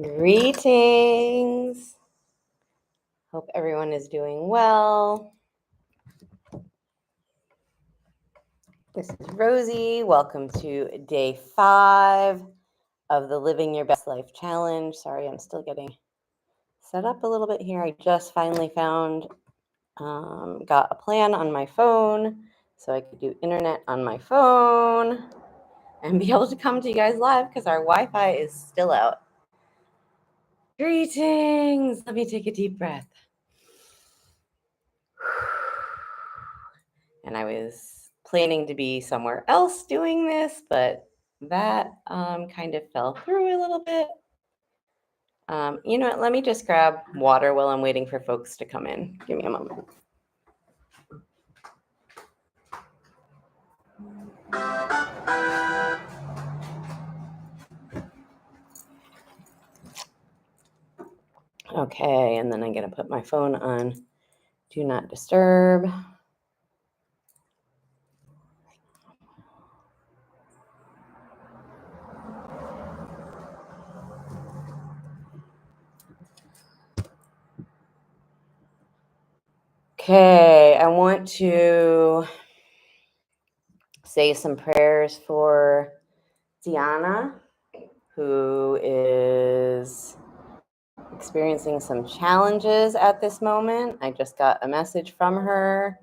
Greetings. Hope everyone is doing well. This is Rosie. Welcome to day 5 of the Living Your Best Life Challenge. Sorry, I'm still getting set up a little bit here. I just finally got a plan on my phone so I could do internet on my phone and be able to come to you guys live because our Wi-Fi is still out. Greetings. Let me take a deep breath. And I was planning to be somewhere else doing this, but that kind of fell through a little bit. You know what? Let me just grab water while I'm waiting for folks to come in. Give me a moment. Okay, and then I'm going to put my phone on Do Not Disturb. Okay, I want to say some prayers for Deanna, who is experiencing some challenges at this moment. I just got a message from her.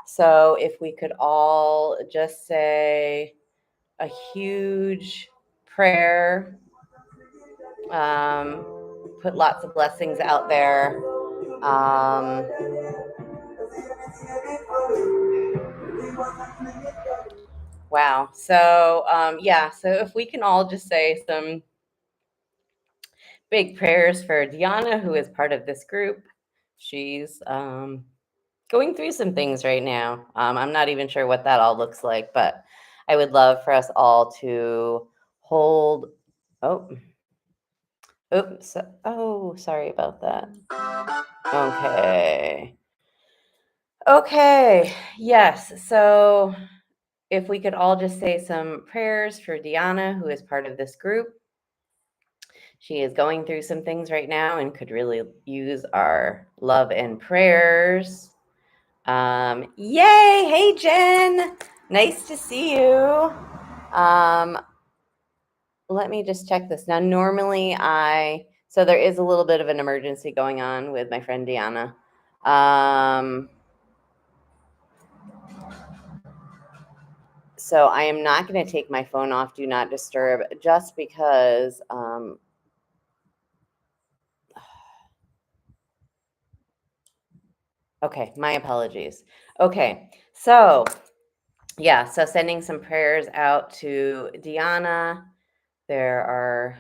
So if we could all just say a huge prayer, put lots of blessings out there. Wow. So, so if we can all just say some big prayers for Deanna, who is part of this group. She's going through some things right now. I'm not even sure what that all looks like, but I would love for us all to hold. Oops. Oh, sorry about that. Okay. Yes. So if we could all just say some prayers for Deanna, who is part of this group. She is going through some things right now and could really use our love and prayers. Yay! Hey, Jen. Nice to see you. Let me just check this. Now, normally so there is a little bit of an emergency going on with my friend Deanna. So I am not going to take my phone off Do Not Disturb just because okay, my apologies. Okay, so yeah, so sending some prayers out to Deanna. There are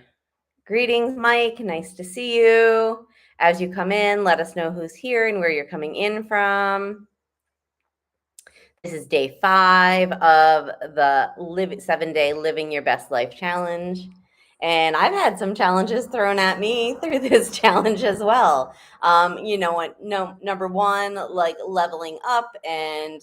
greetings, Mike. Nice to see you. As you come in, let us know who's here and where you're coming in from. This is day 5 of the 7-day Living Your Best Life Challenge. And I've had some challenges thrown at me through this challenge as well. You know what? No, number one, like leveling up and,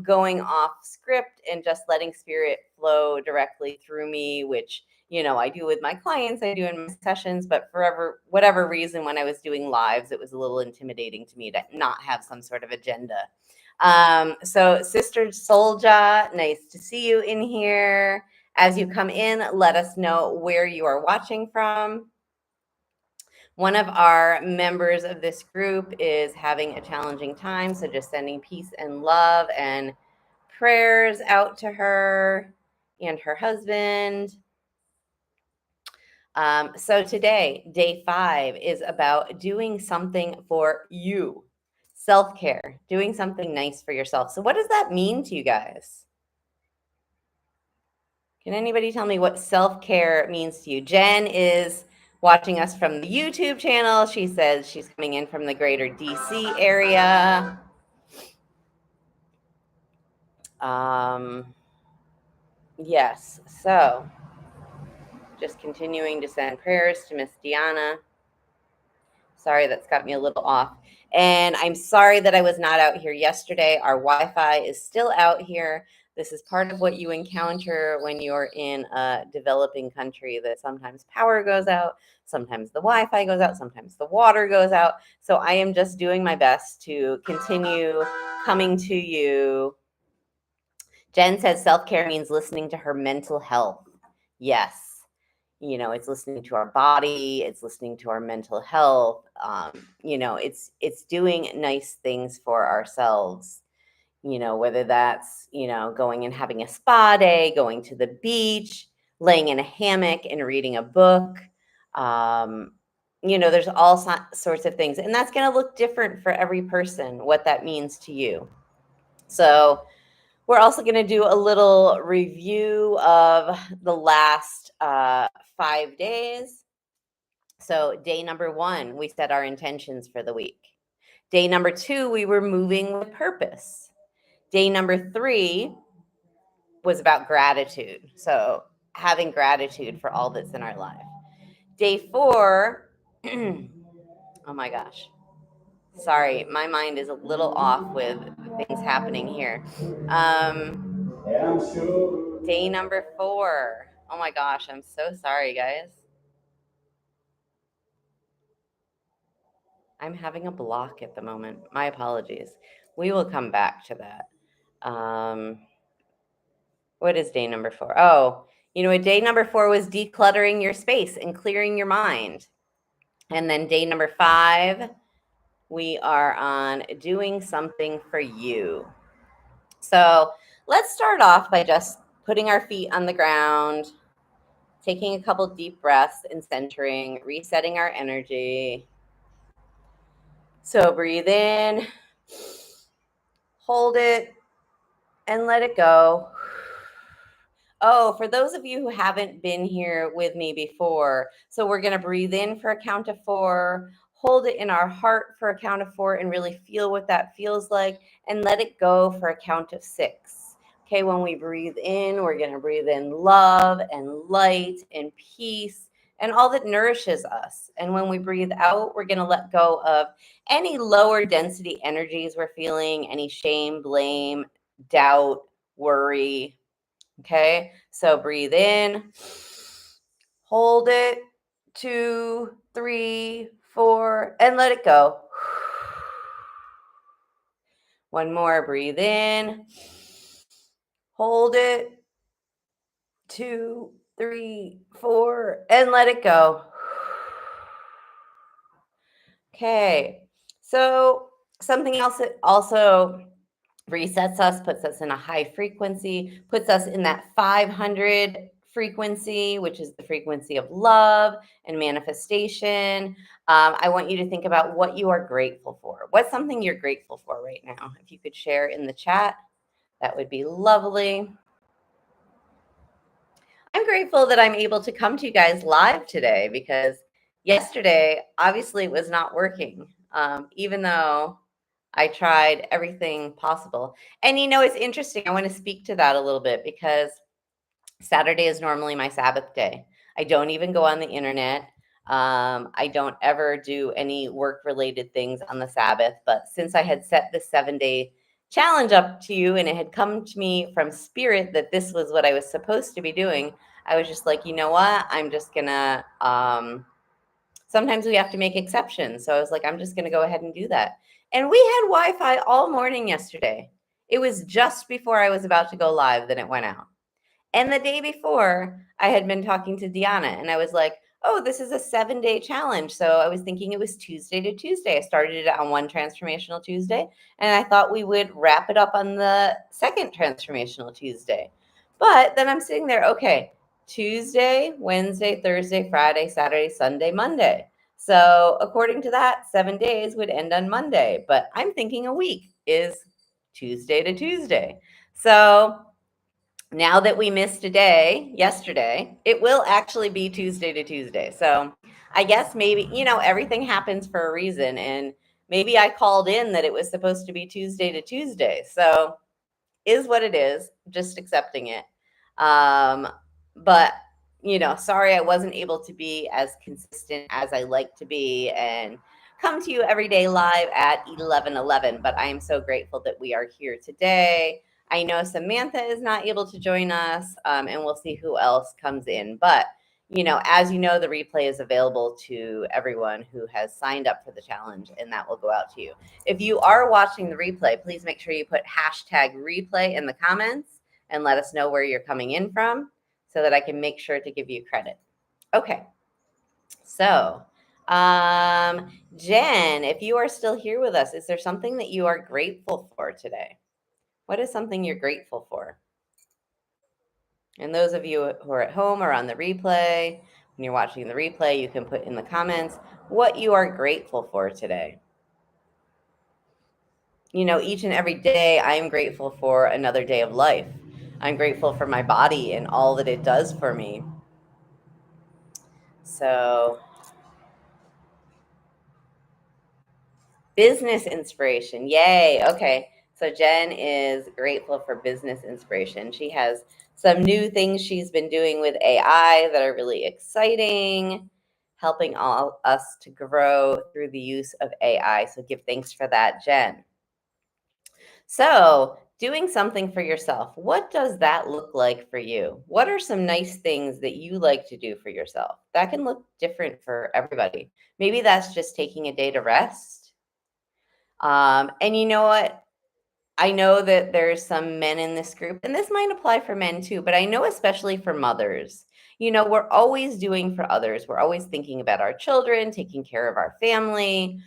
going off script and just letting spirit flow directly through me, which, I do with my clients, I do in my sessions, but for whatever reason, when I was doing lives, it was a little intimidating to me to not have some sort of agenda. So Sister Solja, nice to see you in here. As you come in, let us know where you are watching from. One of our members of this group is having a challenging time, so just sending peace and love and prayers out to her and her husband. So today, day 5 is about doing something for you. Self-care, doing something nice for yourself. So what does that mean to you guys? Can anybody tell me what self-care means to you? Jen is watching us from the YouTube channel. She says she's coming in from the greater DC area. Yes, so just continuing to send prayers to Miss Deanna. Sorry, that's got me a little off. And I'm sorry that I was not out here yesterday. Our Wi-Fi is still out here. This is part of what you encounter when you're in a developing country, that sometimes power goes out, sometimes the Wi-Fi goes out, sometimes the water goes out. So I am just doing my best to continue coming to you. Jen says self-care means listening to her mental health. Yes. It's listening to our body, it's listening to our mental health. It's doing nice things for ourselves. Whether that's, going and having a spa day, going to the beach, laying in a hammock and reading a book. There's all sorts of things. And that's going to look different for every person, what that means to you. So we're also going to do a little review of the last 5 days. So day number 1, we set our intentions for the week. Day number 2, we were moving with purpose. Day number 3 was about gratitude. So having gratitude for all that's in our life. Day 4, oh my gosh. Sorry, my mind is a little off with things happening here. Day number 4. Oh my gosh, I'm so sorry, guys. I'm having a block at the moment. My apologies. We will come back to that. What is day number 4? Oh, day number 4 was decluttering your space and clearing your mind. And then day number 5, we are on doing something for you. So let's start off by just putting our feet on the ground, taking a couple deep breaths and centering, resetting our energy. So breathe in, hold it, and let it go. Oh, for those of you who haven't been here with me before, so we're going to breathe in for a count of 4, hold it in our heart for a count of 4, and really feel what that feels like, and let it go for a count of 6. Okay, when we breathe in, we're going to breathe in love and light and peace and all that nourishes us. And when we breathe out, we're going to let go of any lower density energies we're feeling, any shame, blame, doubt, worry. Okay, so breathe in, hold it, 2, 3, 4, and let it go. One more, breathe in, hold it, 2, 3, 4, and let it go. Okay, so something else that also resets us, puts us in a high frequency, puts us in that 500 frequency, which is the frequency of love and manifestation. I want you to think about what you are grateful for. What's something you're grateful for right now? If you could share in the chat, that would be lovely. I'm grateful that I'm able to come to you guys live today, because yesterday, obviously, it was not working, even though I tried everything possible. And it's interesting. I want to speak to that a little bit, because Saturday is normally my Sabbath day. I don't even go on the internet. I don't ever do any work-related things on the Sabbath. But since I had set this 7-day challenge up to you, and it had come to me from spirit that this was what I was supposed to be doing, I was just like, you know what? I'm just gonna, sometimes we have to make exceptions. So I was like, I'm just gonna go ahead and do that. And we had Wi-Fi all morning yesterday. It was just before I was about to go live that it went out. And the day before, I had been talking to Deanna, and I was like, oh, this is a 7-day challenge. So I was thinking it was Tuesday to Tuesday. I started it on one Transformational Tuesday, and I thought we would wrap it up on the second Transformational Tuesday. But then I'm sitting there, okay, Tuesday, Wednesday, Thursday, Friday, Saturday, Sunday, Monday. So according to that, 7 days would end on Monday. But I'm thinking a week is Tuesday to Tuesday. So now that we missed a day yesterday, it will actually be Tuesday to Tuesday. So I guess maybe, everything happens for a reason. And maybe I called in that it was supposed to be Tuesday to Tuesday. So is what it is, just accepting it. But, sorry I wasn't able to be as consistent as I like to be and come to you every day live at 11:11. But I am so grateful that we are here today. I know Samantha is not able to join us, and we'll see who else comes in. But, as you know, the replay is available to everyone who has signed up for the challenge, and that will go out to you. If you are watching the replay, please make sure you put hashtag replay in the comments and let us know where you're coming in from so that I can make sure to give you credit. Okay. So, Jen, if you are still here with us, is there something that you are grateful for today? What is something you're grateful for? And those of you who are at home or on the replay, when you're watching the replay, you can put in the comments what you are grateful for today. Each and every day, I am grateful for another day of life. I'm grateful for my body and all that it does for me. So, business inspiration. Yay. Okay. So Jen is grateful for business inspiration. She has some new things she's been doing with AI that are really exciting, helping all us to grow through the use of AI. So give thanks for that, Jen. So, doing something for yourself, what does that look like for you? What are some nice things that you like to do for yourself? That can look different for everybody. Maybe that's just taking a day to rest. And you know what? I know that there's some men in this group, and this might apply for men too, but I know especially for mothers, we're always doing for others. We're always thinking about our children, taking care of our family,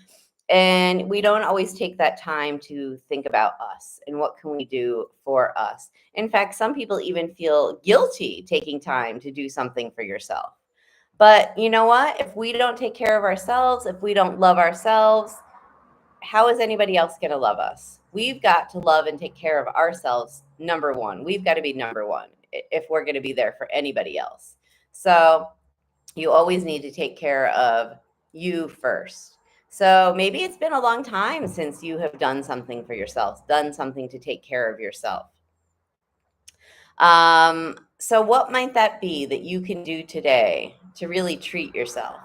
and we don't always take that time to think about us and what can we do for us. In fact, some people even feel guilty taking time to do something for yourself. But you know what? If we don't take care of ourselves, if we don't love ourselves, how is anybody else going to love us? We've got to love and take care of ourselves. Number one, we've got to be number one if we're going to be there for anybody else. So you always need to take care of you first. So maybe it's been a long time since you have done something for yourself, done something to take care of yourself. So what might that be that you can do today to really treat yourself?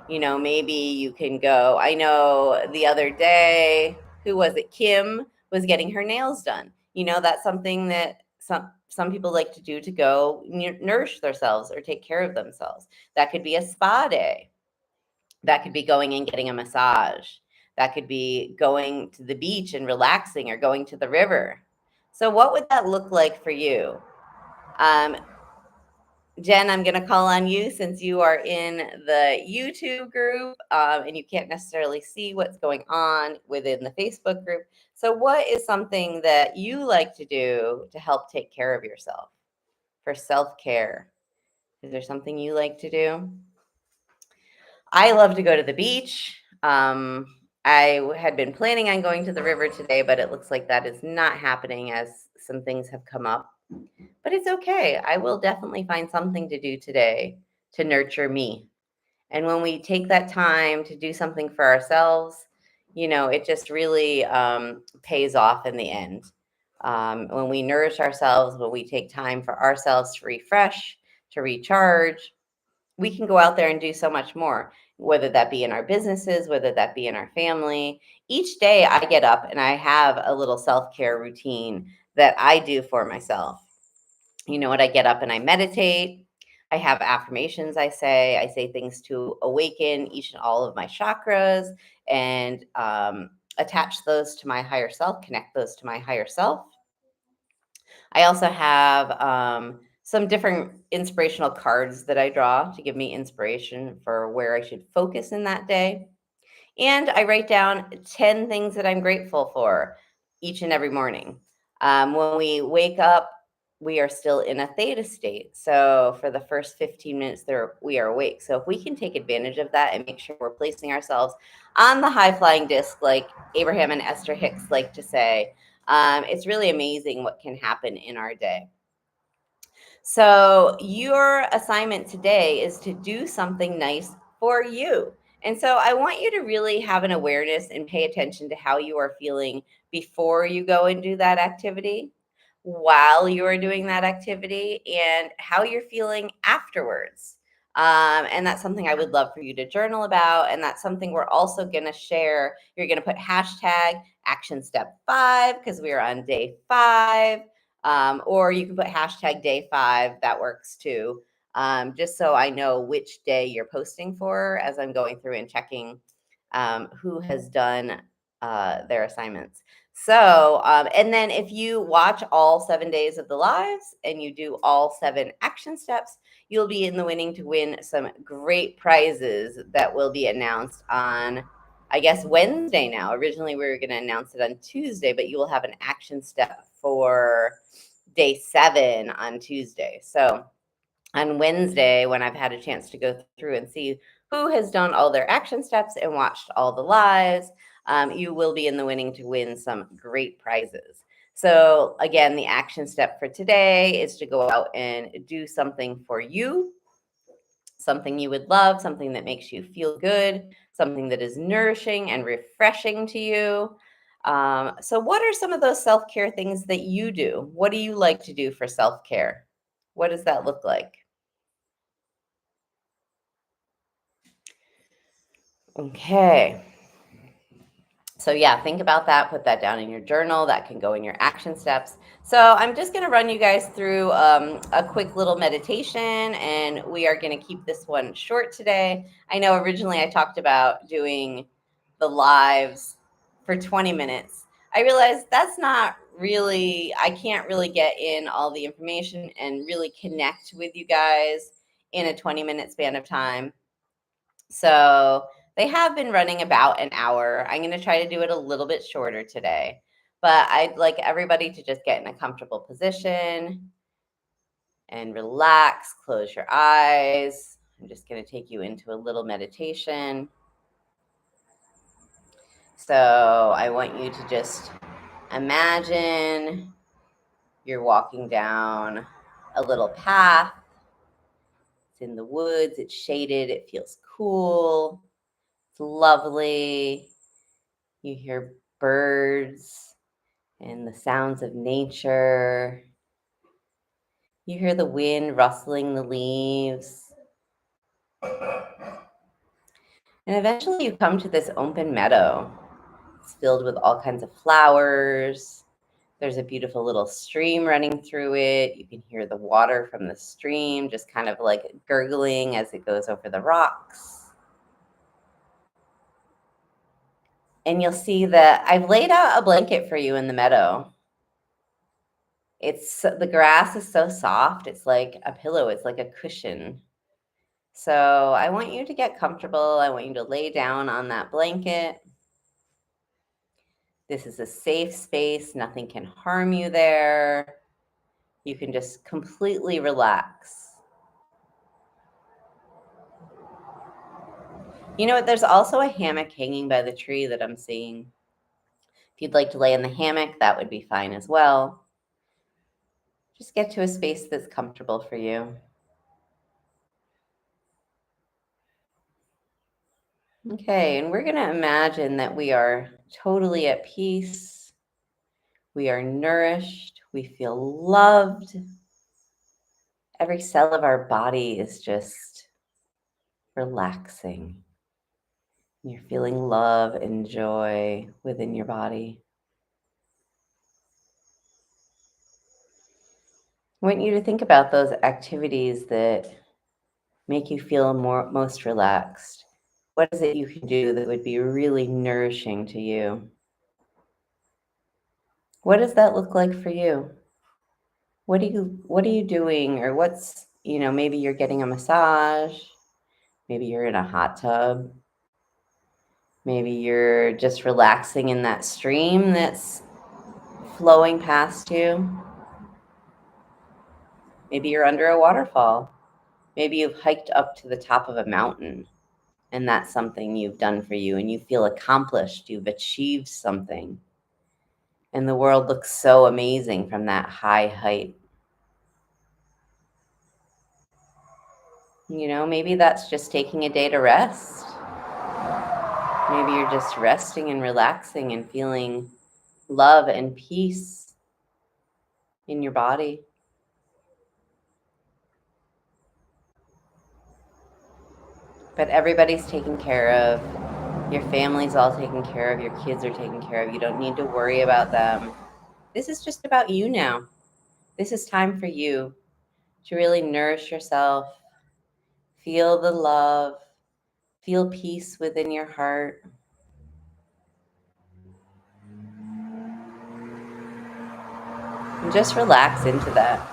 Maybe you can go. I know the other day, who was it? Kim was getting her nails done. That's something that some people like to do to go nourish themselves or take care of themselves. That could be a spa day. That could be going and getting a massage. That could be going to the beach and relaxing or going to the river. So what would that look like for you? Um, Jen, I'm going to call on you since you are in the YouTube group and you can't necessarily see what's going on within the Facebook group. So, what is something that you like to do to help take care of yourself for self care? Is there something you like to do? I love to go to the beach. I had been planning on going to the river today, but it looks like that is not happening as some things have come up. But it's okay. I will definitely find something to do today to nurture me. And when we take that time to do something for ourselves, it just really pays off in the end. When we nourish ourselves, when we take time for ourselves to refresh, to recharge, we can go out there and do so much more, whether that be in our businesses, whether that be in our family. Each day I get up and I have a little self care routine that I do for myself. You know what? I get up and I meditate. I have affirmations I say things to awaken each and all of my chakras and attach those to my higher self, connect those to my higher self. I also have some different inspirational cards that I draw to give me inspiration for where I should focus in that day. And I write down 10 things that I'm grateful for each and every morning. When we wake up, we are still in a theta state. So for the first 15 minutes there, we are awake. So if we can take advantage of that and make sure we're placing ourselves on the high flying disc, like Abraham and Esther Hicks like to say, it's really amazing what can happen in our day. So your assignment today is to do something nice for you. And so I want you to really have an awareness and pay attention to how you are feeling before you go and do that activity, while you are doing that activity, and how you're feeling afterwards. And that's something I would love for you to journal about. And that's something we're also going to share. You're going to put hashtag action step 5 because we are on day 5 Or you can put hashtag day 5. That works too. Just so I know which day you're posting for as I'm going through and checking who has done their assignments. So, and then if you watch all 7 days of the lives and you do all 7 action steps, you'll be in the winning to win some great prizes that will be announced on, I guess, Wednesday now. Originally, we were going to announce it on Tuesday, but you will have an action step for day 7 on Tuesday. So on Wednesday, when I've had a chance to go through and see who has done all their action steps and watched all the lives, you will be in the winning to win some great prizes. So again, the action step for today is to go out and do something for you, something you would love, something that makes you feel good, something that is nourishing and refreshing to you. So what are some of those self-care things that you do? What do you like to do for self-care? What does that look like? Okay. So yeah, think about that. Put that down in your journal. That can go in your action steps. So I'm just going to run you guys through a quick little meditation, and we are going to keep this one short today. I know originally I talked about doing the lives for 20 minutes. I realized that's not really, I can't really get in all the information and really connect with you guys in a 20-minute span of time. So they have been running about an hour. I'm going to try to do it a little bit shorter today, but I'd like everybody to just get in a comfortable position and relax, close your eyes. I'm just going to take you into a little meditation. So I want you to just imagine you're walking down a little path. It's in the woods, it's shaded, it feels cool, it's lovely. You hear birds and the sounds of nature. You hear the wind rustling the leaves. And eventually you come to this open meadow. It's filled with all kinds of flowers. There's a beautiful little stream running through it. You can hear the water from the stream just kind of like gurgling as it goes over the rocks. And you'll see that I've laid out a blanket for you in the meadow. It's the grass is so soft. It's like a pillow. It's like a cushion. So I want you to get comfortable. I want you to lay down on that blanket. This is a safe space. Nothing can harm you there. You can just completely relax. You know what? There's also a hammock hanging by the tree that I'm seeing. If you'd like to lay in the hammock, that would be fine as well. Just get to a space that's comfortable for you. Okay, and we're going to imagine that we are totally at peace. We are nourished. We feel loved. Every cell of our body is just relaxing. You're feeling love and joy within your body. I want you to think about those activities that make you feel most relaxed. What is it you can do that would be really nourishing to you? What does that look like for you? What are you doing, or what's, maybe you're getting a massage, maybe you're in a hot tub, maybe you're just relaxing in that stream that's flowing past you. Maybe you're under a waterfall. Maybe you've hiked up to the top of a mountain, and that's something you've done for you, and you feel accomplished. You've achieved something, and the world looks so amazing from that high height. Maybe that's just taking a day to rest. Maybe you're just resting and relaxing and feeling love and peace in your body. But everybody's taken care of. Your family's all taken care of. Your kids are taken care of. You don't need to worry about them. This is just about you now. This is time for you to really nourish yourself, feel the love, feel peace within your heart. And just relax into that.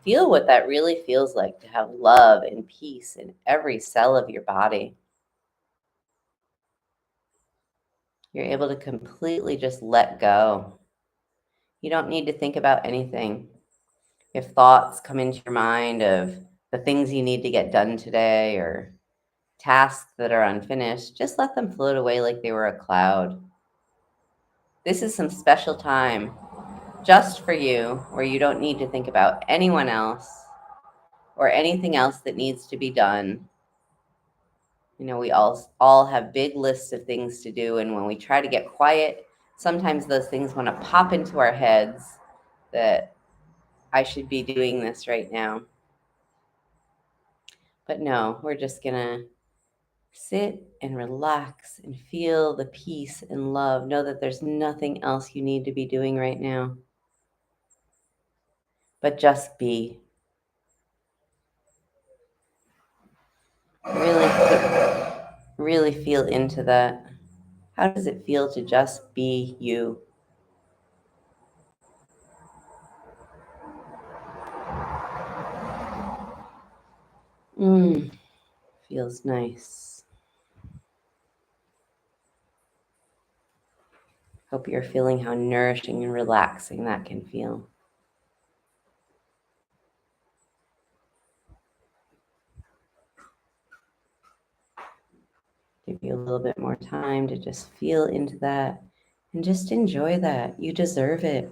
Feel what that really feels like to have love and peace in every cell of your body. You're able to completely just let go. You don't need to think about anything. If thoughts come into your mind of the things you need to get done today or tasks that are unfinished, just let them float away like they were a cloud. This is some special time just for you where you don't need to think about anyone else or anything else that needs to be done. You know, we all have big lists of things to do, and when we try to get quiet, sometimes those things want to pop into our heads that I should be doing this right now. But no, we're just going to sit and relax and feel the peace and love. Know that there's nothing else you need to be doing right now, but just be. Really feel into that. How does it feel to just be you? Feels nice. Hope you're feeling how nourishing and relaxing that can feel. Give you a little bit more time to just feel into that and just enjoy that. You deserve it.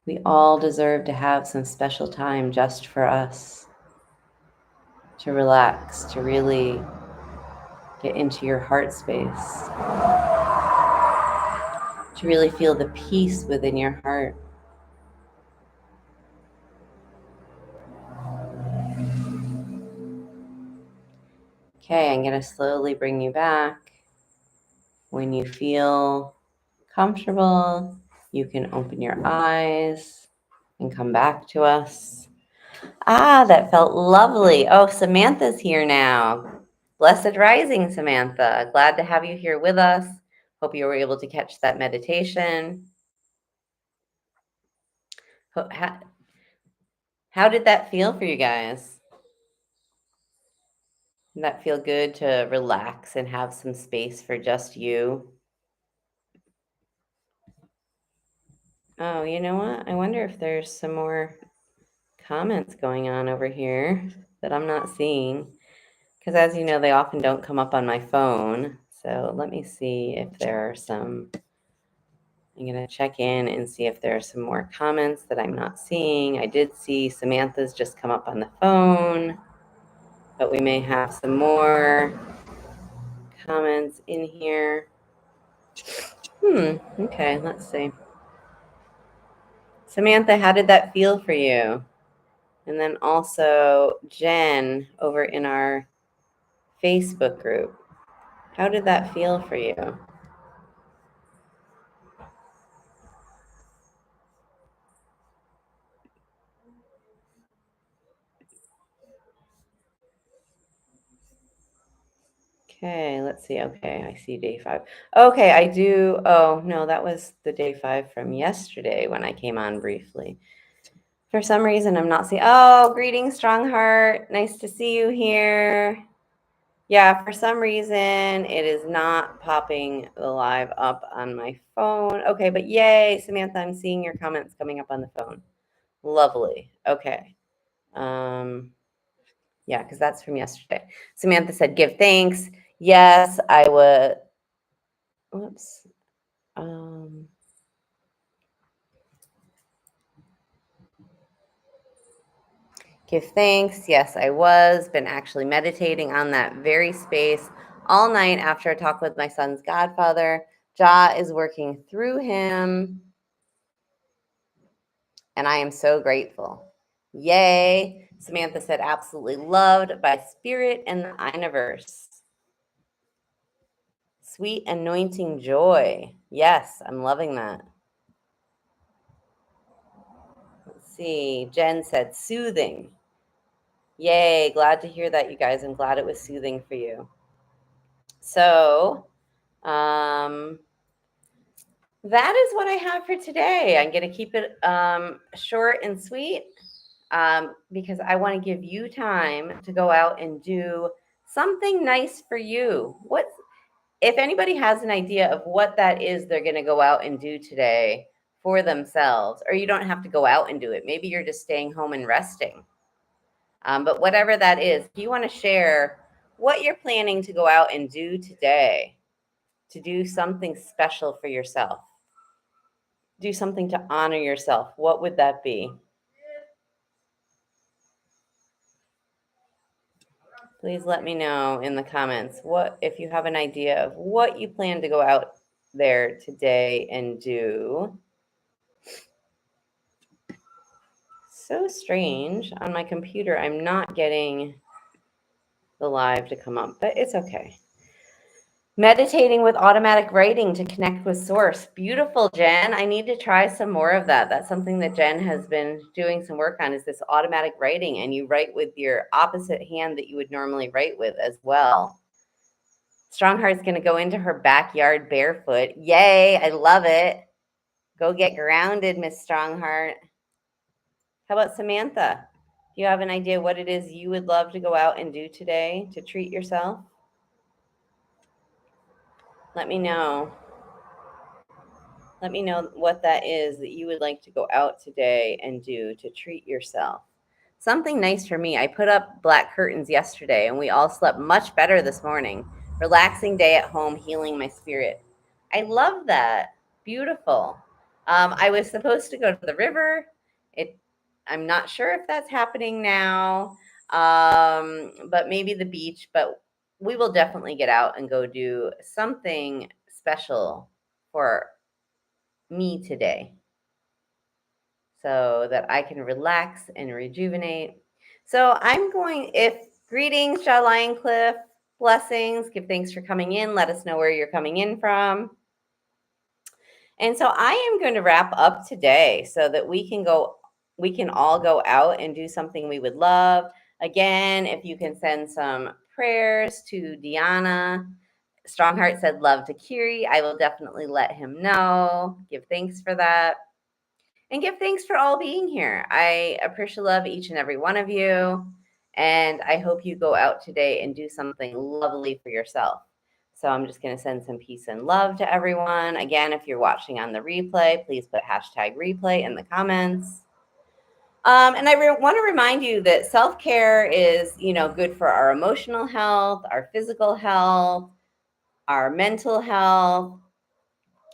We all deserve to have some special time just for us, to relax, to really get into your heart space, to really feel the peace within your heart. Okay, I'm going to slowly bring you back. When you feel comfortable, you can open your eyes and come back to us. Ah, that felt lovely. Oh, Samantha's here now. Blessed rising, Samantha. Glad to have you here with us. Hope you were able to catch that meditation. How did that feel for you guys? Did that feel good to relax and have some space for just you? Oh, you know what? I wonder if there's some more comments going on over here that I'm not seeing. Because as you know, they often don't come up on my phone. So let me see if there are some. I'm going to check in and see if there are some more comments that I'm not seeing. I did see Samantha's just come up on the phone, but we may have some more comments in here. Okay, let's see. Samantha, how did that feel for you? And then also Jen over in our Facebook group. How did that feel for you? Okay, let's see. Okay, I see day 5. Okay, I do. Oh, no, that was the day 5 from yesterday when I came on briefly. For some reason, I'm not seeing. Oh, greetings, Strong Heart. Nice to see you here. Yeah, for some reason, it is not popping the live up on my phone. Okay, but yay, Samantha, I'm seeing your comments coming up on the phone. Lovely. Okay. Yeah, because that's from yesterday. Samantha said, give thanks. Yes, I would. Whoops. Give thanks. Yes, I was. Been actually meditating on that very space all night after a talk with my son's godfather. Ja is working through him. And I am so grateful. Yay. Samantha said, absolutely loved by spirit and the universe. Sweet anointing joy. Yes, I'm loving that. see. Jen said soothing. Yay, glad to hear that, you guys. I'm glad it was soothing for you. So, that is what I have for today. I'm going to keep it short and sweet because I want to give you time to go out and do something nice for you. If anybody has an idea of what that is they're going to go out and do today for themselves, or you don't have to go out and do it. Maybe you're just staying home and resting. But whatever that is, if you want to share what you're planning to go out and do today to do something special for yourself, do something to honor yourself, what would that be? Please let me know in the comments if you have an idea of what you plan to go out there today and do. So strange. On my computer, I'm not getting the live to come up, but it's okay. Meditating with automatic writing to connect with source. Beautiful, Jen. I need to try some more of that. That's something that Jen has been doing some work on, is this automatic writing, and you write with your opposite hand that you would normally write with as well. Strongheart's going to go into her backyard barefoot. Yay, I love it. Go get grounded, Miss Strongheart. How about Samantha? Do you have an idea what it is you would love to go out and do today to treat yourself? Let me know. Let me know what that is that you would like to go out today and do to treat yourself. Something nice for me. I put up black curtains yesterday and we all slept much better this morning. Relaxing day at home, healing my spirit. I love that. Beautiful. I was supposed to go to the river. I'm not sure if that's happening now, but maybe the beach. But we will definitely get out and go do something special for me today so that I can relax and rejuvenate. So greetings, Shaw Lion Cliff, blessings, give thanks for coming in. Let us know where you're coming in from. And so I am going to wrap up today so that we can all go out and do something we would love. Again, if you can send some prayers to Deanna. Strongheart said love to Kiri. I will definitely let him know. Give thanks for that. And give thanks for all being here. I appreciate love each and every one of you. And I hope you go out today and do something lovely for yourself. So I'm just going to send some peace and love to everyone. Again, if you're watching on the replay, please put #replay in the comments. And I want to remind you that self-care is, good for our emotional health, our physical health, our mental health.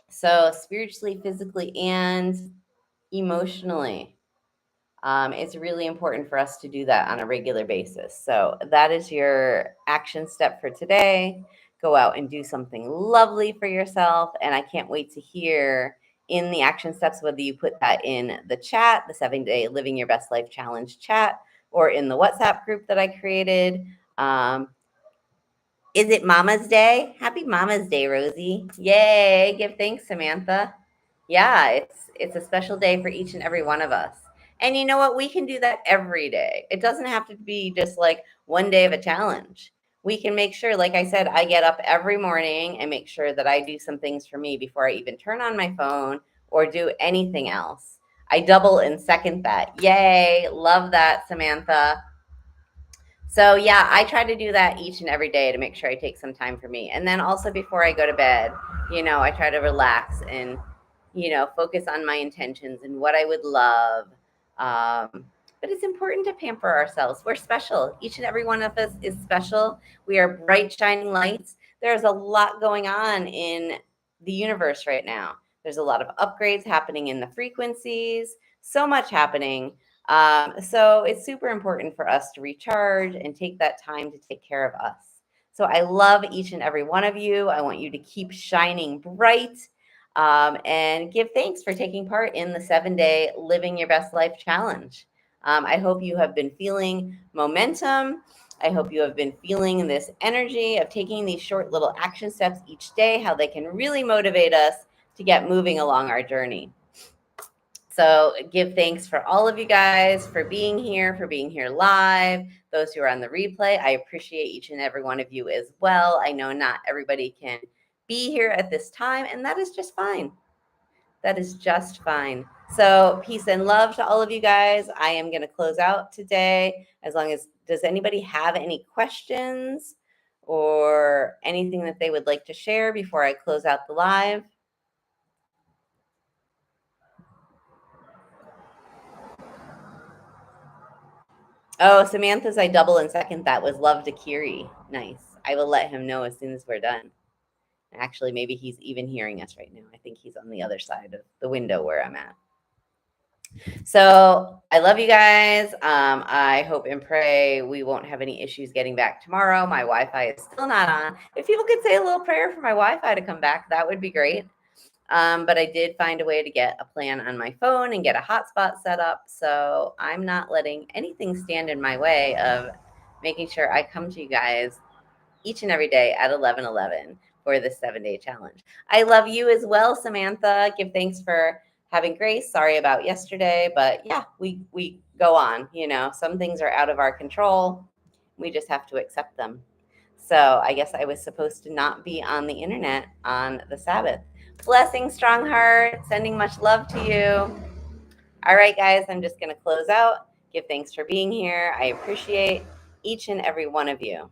So spiritually, physically, and emotionally. It's really important for us to do that on a regular basis. So that is your action step for today. Go out and do something lovely for yourself. And I can't wait to hear in the action steps, whether you put that in the chat, the 7-day Living Your Best Life Challenge chat, or in the WhatsApp group that I created. Is it Mama's Day? Happy Mama's Day, Rosie. Yay. Give thanks, Samantha. Yeah, it's a special day for each and every one of us. And you know what? We can do that every day. It doesn't have to be just like one day of a challenge. We can make sure, like I said, I get up every morning and make sure that I do some things for me before I even turn on my phone or do anything else. I double and second that. Yay. Love that, Samantha. So yeah, I try to do that each and every day to make sure I take some time for me. And then also before I go to bed, I try to relax and, focus on my intentions and what I would love. But it's important to pamper ourselves. We're special. Each and every one of us is special. We are bright, shining lights. There's a lot going on in the universe right now. There's a lot of upgrades happening in the frequencies, so much happening. So it's super important for us to recharge and take that time to take care of us. So I love each and every one of you. I want you to keep shining bright and give thanks for taking part in the 7-day Living Your Best Life Challenge. I hope you have been feeling momentum. I hope you have been feeling this energy of taking these short little action steps each day, how they can really motivate us to get moving along our journey. So give thanks for all of you guys for being here live. Those who are on the replay, I appreciate each and every one of you as well. I know not everybody can be here at this time, and that is just fine. That is just fine. So peace and love to all of you guys. I am going to close out today. As long as, does anybody have any questions or anything that they would like to share before I close out the live? Oh, Samantha's I double and second that was love to Kiri. Nice. I will let him know as soon as we're done. Actually, maybe he's even hearing us right now. I think he's on the other side of the window where I'm at. So I love you guys. I hope and pray we won't have any issues getting back tomorrow. My Wi-Fi is still not on. If people could say a little prayer for my Wi-Fi to come back, that would be great. But I did find a way to get a plan on my phone and get a hotspot set up. So I'm not letting anything stand in my way of making sure I come to you guys each and every day at 11:11 for the 7-day challenge. I love you as well, Samantha. Give thanks for having grace. Sorry about yesterday, but yeah, we go on. You know, some things are out of our control. We just have to accept them. So I guess I was supposed to not be on the internet on the Sabbath. Blessing, strong heart. Sending much love to you. All right, guys, I'm just going to close out. Give thanks for being here. I appreciate each and every one of you.